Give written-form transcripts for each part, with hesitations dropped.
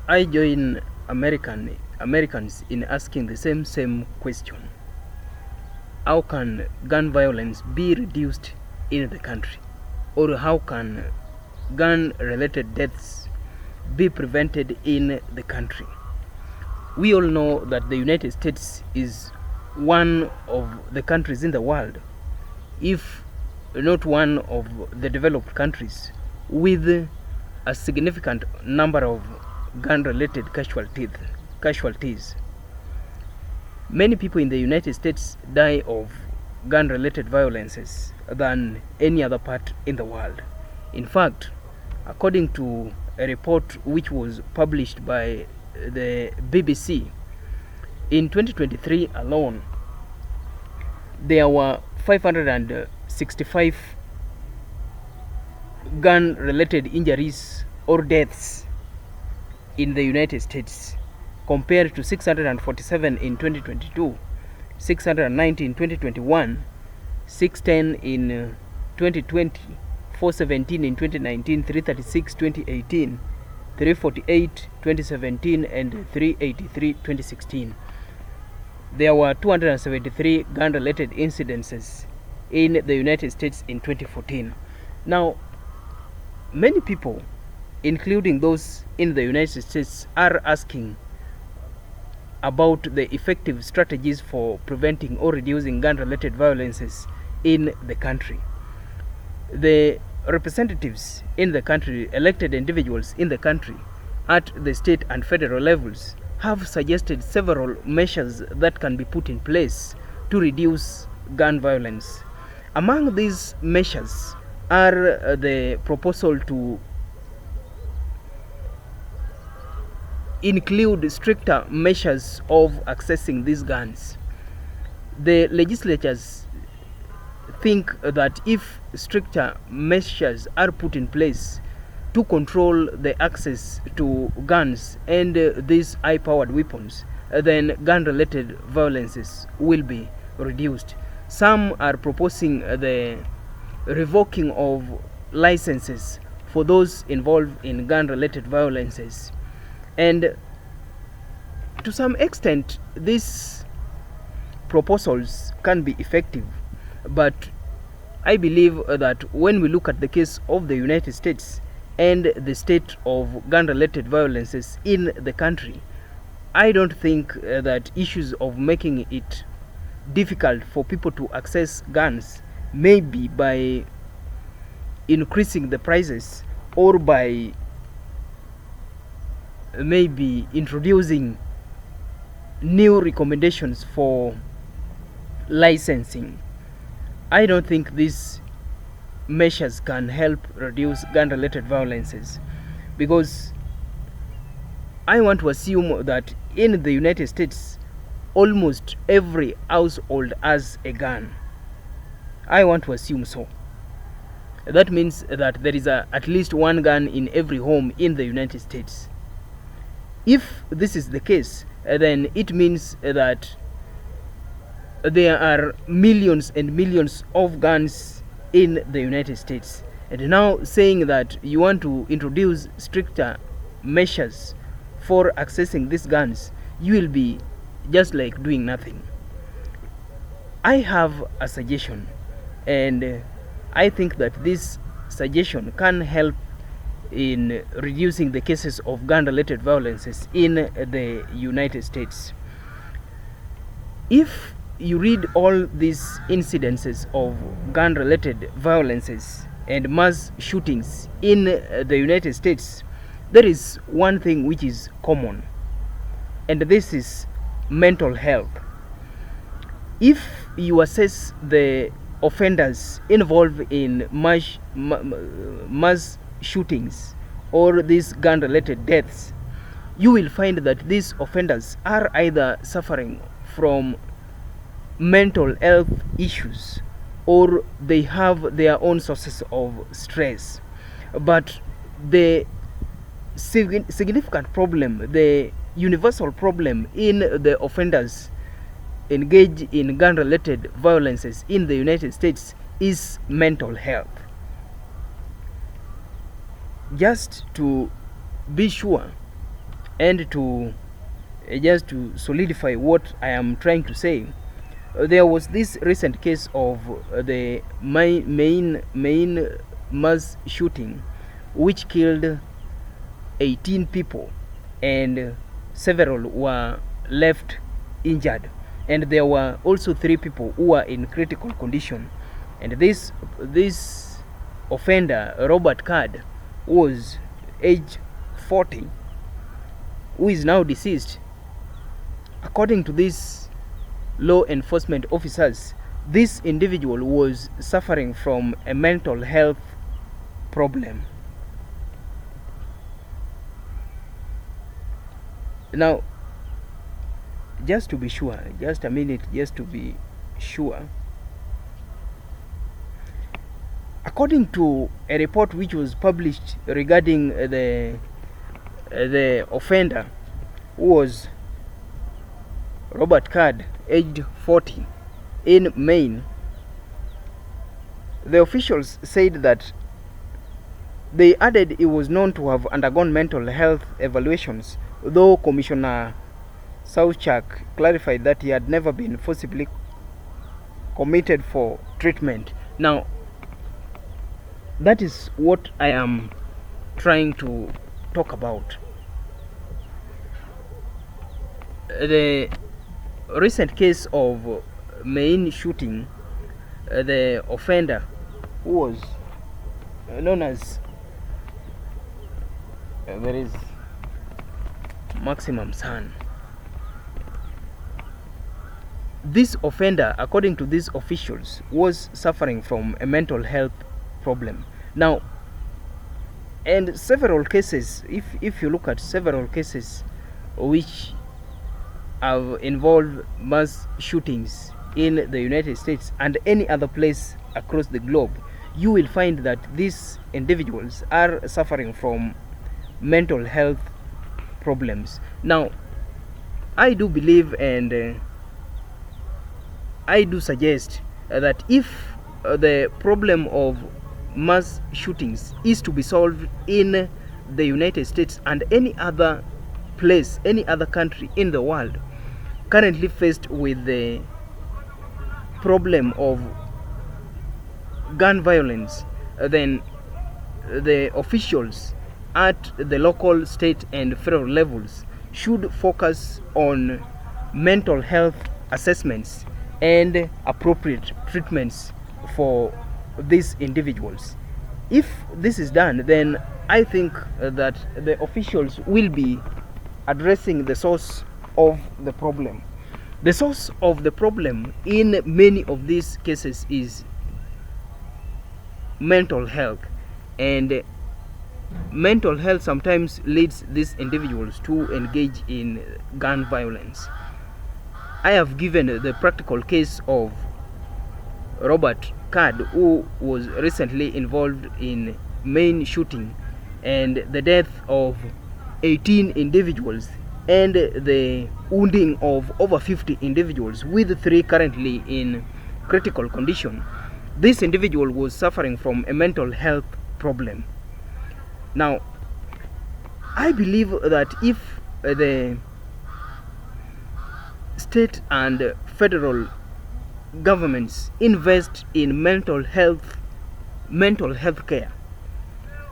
I join Americans in asking the same question. How can gun violence be reduced in the country? Or how can gun-related deaths be prevented in the country? We all know that the United States is one of the countries in the world, if not one of the developed countries, with a significant number of gun-related casualties. Many people in the United States die of gun-related violences than any other part in the world. In fact, according to a report which was published by the BBC, in 2023 alone, there were 565 gun-related injuries or deaths in the United States, compared to 647 in 2022, 690 in 2021, 610 in 2020, 417 in 2019, 336 2018, 348 2017, and 383 2016. There were 273 gun-related incidences in the United States in 2014. Now, many people, including those in the United States, are asking about the effective strategies for preventing or reducing gun-related violences in the country. The representatives in the country, elected individuals in the country at the state and federal levels, have suggested several measures that can be put in place to reduce gun violence. Among these measures are the proposal to include stricter measures of accessing these guns. The legislatures think that if stricter measures are put in place to control the access to guns and these high-powered weapons, then gun-related violences will be reduced. Some are proposing the revoking of licenses for those involved in gun-related violences. And to some extent, these proposals can be effective, but I believe that when we look at the case of the United States and the state of gun-related violences in the country, I don't think that issues of making it difficult for people to access guns, maybe by increasing the prices or by maybe introducing new recommendations for licensing, I don't think these measures can help reduce gun-related violences, because I want to assume that in the United States almost every household has a gun. I want to assume so. That means that there is at least one gun in every home in the United States. If this is the case, then it means that there are millions and millions of guns in the United States. And now saying that you want to introduce stricter measures for accessing these guns, you will be just like doing nothing. I have a suggestion, and I think that this suggestion can help in reducing the cases of gun-related violences in the United States. If you read all these incidences of gun-related violences and mass shootings in the United States, there is one thing which is common, and this is mental health. If you assess the offenders involved in mass shootings or these gun-related deaths, you will find that these offenders are either suffering from mental health issues or they have their own sources of stress. But the significant problem, the universal problem in the offenders engaged in gun-related violences in the United States is mental health. Just to be sure, And to just to solidify what I am trying to say, there was this recent case of the main mass shooting which killed 18 people and several were left injured, and there were also 3 people who were in critical condition. And this offender, Robert Card, was age 40, who is now deceased. According to these law enforcement officers, this individual was suffering from a mental health problem. Now, just to be sure, just a minute, just to be sure, according to a report which was published regarding the offender, who was Robert Card, aged 40, in Maine, the officials said that they added he was known to have undergone mental health evaluations, though Commissioner Sauchak clarified that he had never been forcibly committed for treatment. Now, that is what I am trying to talk about. The recent case of Maine shooting, the offender, who was known as there is Maximum Son. This offender, according to these officials, was suffering from a mental health problem. Now, and several cases, if you look at several cases which have involved mass shootings in the United States and any other place across the globe, you will find that these individuals are suffering from mental health problems. Now, I do believe and I do suggest that if the problem of mass shootings is to be solved in the United States and any other place, any other country in the world currently faced with the problem of gun violence, then the officials at the local, state and federal levels should focus on mental health assessments and appropriate treatments for these individuals. If this is done, then I think that the officials will be addressing the source of the problem. The source of the problem in many of these cases is mental health, and mental health sometimes leads these individuals to engage in gun violence. I have given the practical case of Robert Card, who was recently involved in Maine shooting and the death of 18 individuals and the wounding of over 50 individuals, with 3 currently in critical condition. This individual was suffering from a mental health problem. Now, I believe that if the state and federal governments invest in mental health care,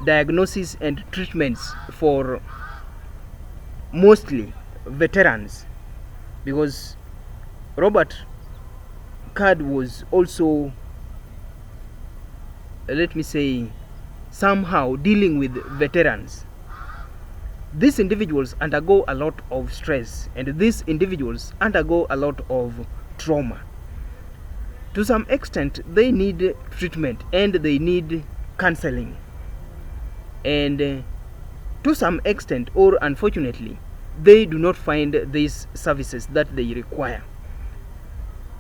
diagnosis and treatments for mostly veterans, because Robert Card was also, let me say, somehow dealing with veterans. These individuals undergo a lot of stress, and these individuals undergo a lot of trauma. To some extent, they need treatment and they need counseling, and to some extent, or unfortunately, they do not find these services that they require,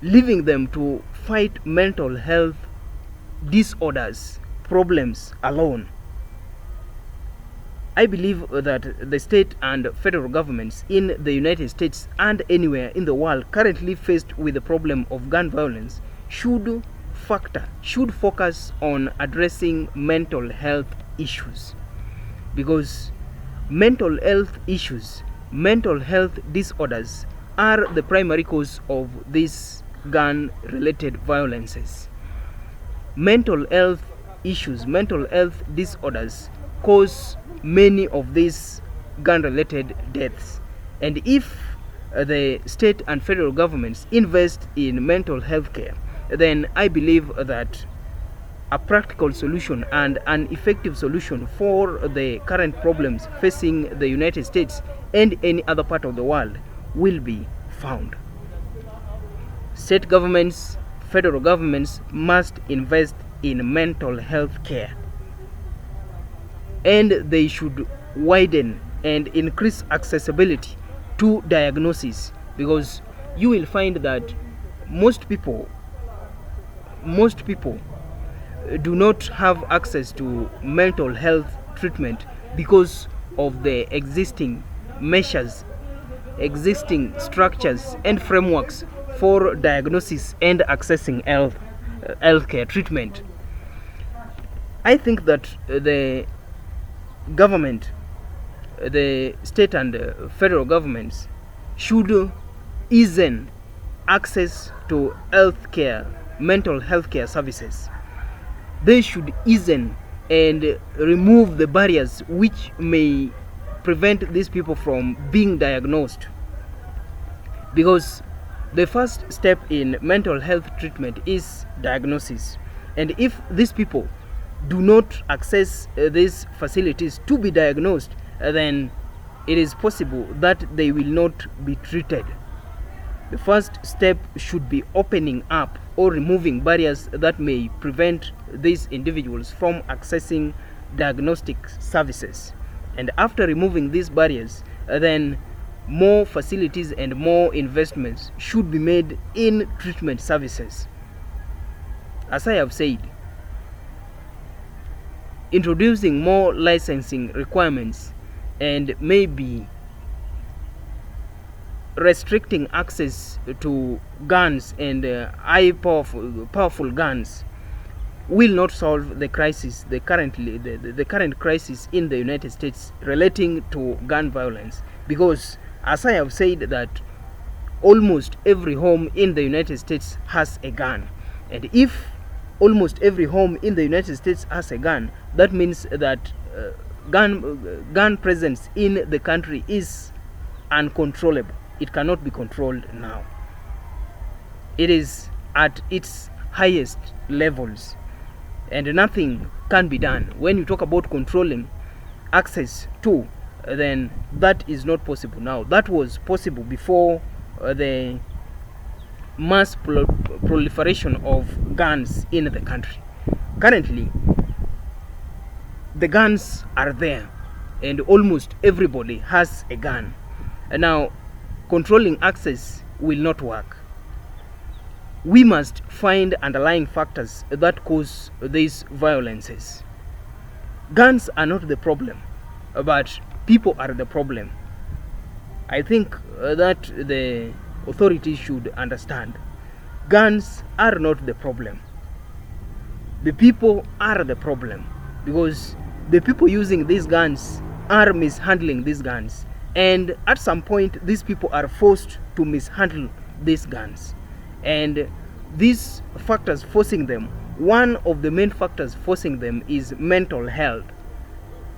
leaving them to fight mental health disorders, problems alone. I believe that the state and federal governments in the United States and anywhere in the world currently faced with the problem of gun violence should focus on addressing mental health issues, because mental health issues mental health disorders are the primary cause of these gun-related violences. Mental health issues, mental health disorders cause many of these gun-related deaths. And if the state and federal governments invest in mental health care, then I believe that a practical solution and an effective solution for the current problems facing the United States and any other part of the world will be found. State governments, federal governments must invest in mental health care, and they should widen and increase accessibility to diagnosis, because you will find that most people do not have access to mental health treatment because of the existing measures, existing structures and frameworks for diagnosis and accessing healthcare treatment. I think that the government, the state and federal governments should ease access to healthcare, mental health care services. They should ease and remove the barriers which may prevent these people from being diagnosed, because the first step in mental health treatment is diagnosis. And if these people do not access these facilities to be diagnosed, then it is possible that they will not be treated. The first step should be opening up or removing barriers that may prevent these individuals from accessing diagnostic services. And after removing these barriers, then more facilities and more investments should be made in treatment services. As I have said, introducing more licensing requirements and maybe restricting access to guns and high powerful guns will not solve the crisis, the current crisis in the United States relating to gun violence, because as I have said that almost every home in the United States has a gun. And if almost every home in the United States has a gun, that means that gun presence in the country is uncontrollable. It cannot be controlled now. It is at its highest levels, and nothing can be done. When you talk about controlling access to, then that is not possible now. That was possible before the mass proliferation of guns in the country. Currently, the guns are there, and almost everybody has a gun. And now, controlling access will not work. We must find underlying factors that cause these violences. Guns are not the problem, but people are the problem. I think that the authorities should understand. Guns are not the problem. The people are the problem, because the people using these guns are mishandling these guns, and at some point these people are forced to mishandle these guns. And these factors forcing them, one of the main factors forcing them is mental health.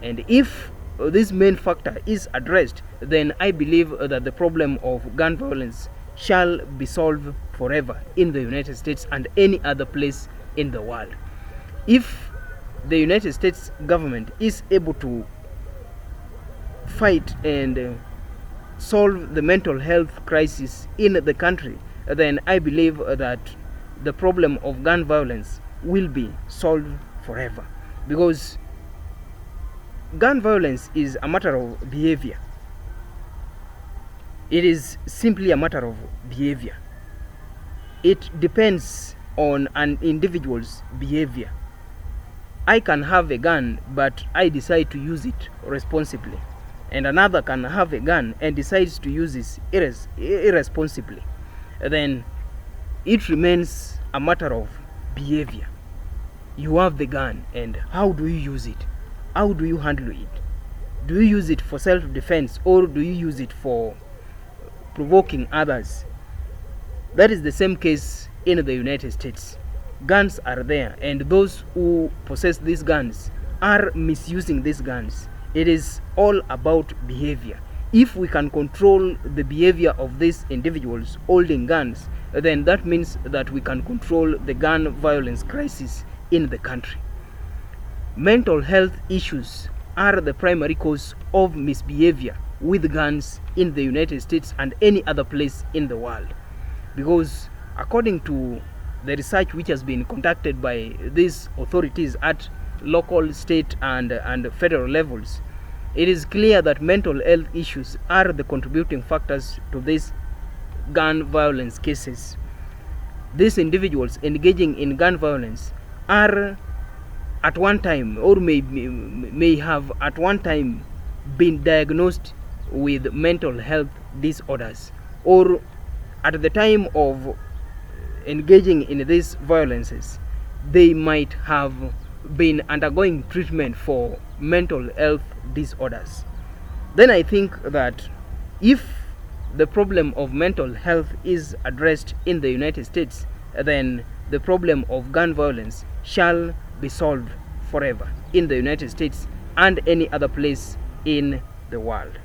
And if this main factor is addressed, then I believe that the problem of gun violence shall be solved forever in the United States and any other place in the world. If the United States government is able to fight and solve the mental health crisis in the country, then I believe that the problem of gun violence will be solved forever, because gun violence is a matter of behavior. It is simply a matter of behavior. It depends on an individual's behavior. I can have a gun, but I decide to use it responsibly, and another can have a gun and decides to use it irresponsibly. Then it remains a matter of behavior. You have the gun, and how do you use it? How do you handle it? Do you use it for self-defense, or do you use it for provoking others? That is the same case in the United States. Guns are there, and those who possess these guns are misusing these guns. It is all about behavior. If we can control the behavior of these individuals holding guns, then that means that we can control the gun violence crisis in the country. Mental health issues are the primary cause of misbehavior with guns in the United States and any other place in the world, because according to the research which has been conducted by these authorities at local, state and federal levels, it is clear that mental health issues are the contributing factors to these gun violence cases. These individuals engaging in gun violence are at one time, or may have at one time been diagnosed with mental health disorders, or at the time of engaging in these violences they might have been undergoing treatment for mental health disorders. Then I think that if the problem of mental health is addressed in the United States, then the problem of gun violence shall be solved forever in the United States and any other place in the world.